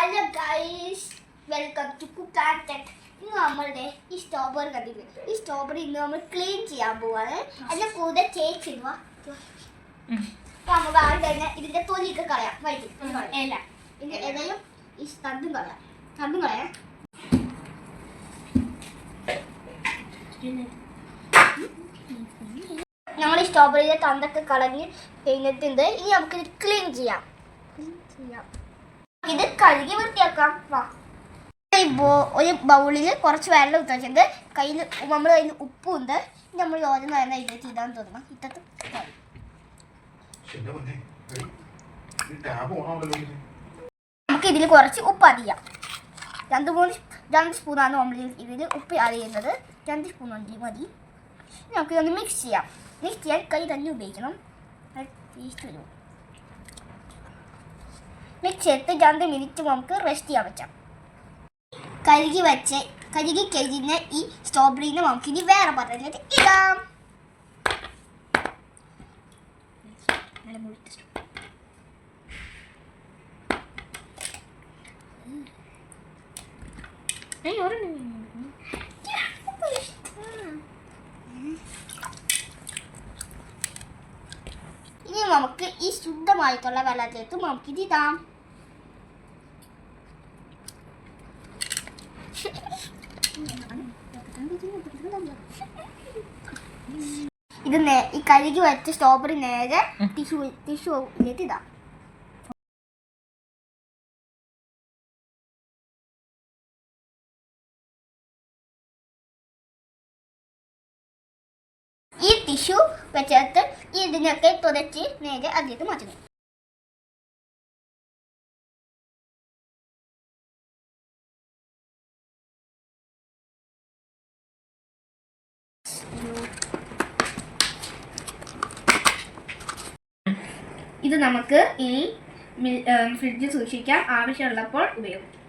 Hello guys, welcome to cook and tech. ഇന്ന് നമ്മളുടെ ഈ സ്ട്രോബെറി കണ്ടില്ലേ, ഈ സ്ട്രോബെറി ഇന്ന് നമ്മൾ ക്ലീൻ ചെയ്യാൻ പോവാണ്. അതിന്റെ കൂടെ ചേച്ചി നമുക്ക് ആദ്യം തന്നെ ഇതിന്റെ തൊലിയൊക്കെ കളയാം. വൈകി ഇല ഇതിന്റെ ഇലയും ഈ തണ്ടും കളയാം. നമ്മൾ ഈ സ്ട്രോബെറിയുടെ തണ്ടൊക്കെ കളഞ്ഞ് കഴിഞ്ഞിട്ടുണ്ട്. ഇനി നമുക്ക് ഇത് ക്ലീൻ ചെയ്യാം. ഇത് കഴുകി വൃത്തിയാക്കാം. വാ, ഒരു ബൗളിൽ കുറച്ച് വെള്ളം ഇട്ടിട്ടുണ്ട്. കയ്യിൽ നമ്മൾ അതിൽ ഉപ്പുണ്ട്. നമ്മൾ ഓരോന്ന് ഇതിലേക്ക് ഇടാൻ തോന്നണം. ഇട്ടത്ത് നമുക്ക് ഇതിൽ കുറച്ച് ഉപ്പ് അറിയാം. 2 സ്പൂണാണ് നമ്മൾ ഇതിൽ ഉപ്പ് അറിയുന്നത്. 2 സ്പൂൺ മതി. നമുക്ക് ഇതൊന്ന് മിക്സ് ചെയ്യാം. മിക്സ് ചെയ്യാൻ കൈ തന്നെ ഉപയോഗിക്കണം. ടേസ്റ്റ് വരും. മിക്സ് ചെയ്തിട്ട് 2 മിനിറ്റ് നമുക്ക് റെസ്റ്റ് ചെയ്യാൻ പറ്റാം. കഴുകി കഴിഞ്ഞ ഈ സ്ട്രോബെറിനെ നമുക്ക് ഇനി വേറെ പാത്രത്തിലേക്ക് ഇടാം. ഇനി നമുക്ക് ഈ ശുദ്ധമായിട്ടുള്ള വെള്ളത്തിലേക്ക് നമുക്ക് ഇത് ഇടാം. ഇത് ഈ കഴുകി വെച്ച സ്ട്രോബെറി നേരെ ടിഷ്യൂലേക്ക് ഇടാം. ഈ ടിഷ്യൂ വെച്ചിട്ട് ഇതിനൊക്കെ തുടച്ച് നേരെ അതിലേക്ക് മാറ്റണം. ഇത് നമുക്ക് ഈ ഫ്രിഡ്ജിൽ സൂക്ഷിക്കാം. ആവശ്യമുള്ളപ്പോൾ ഉപയോഗിക്കാം.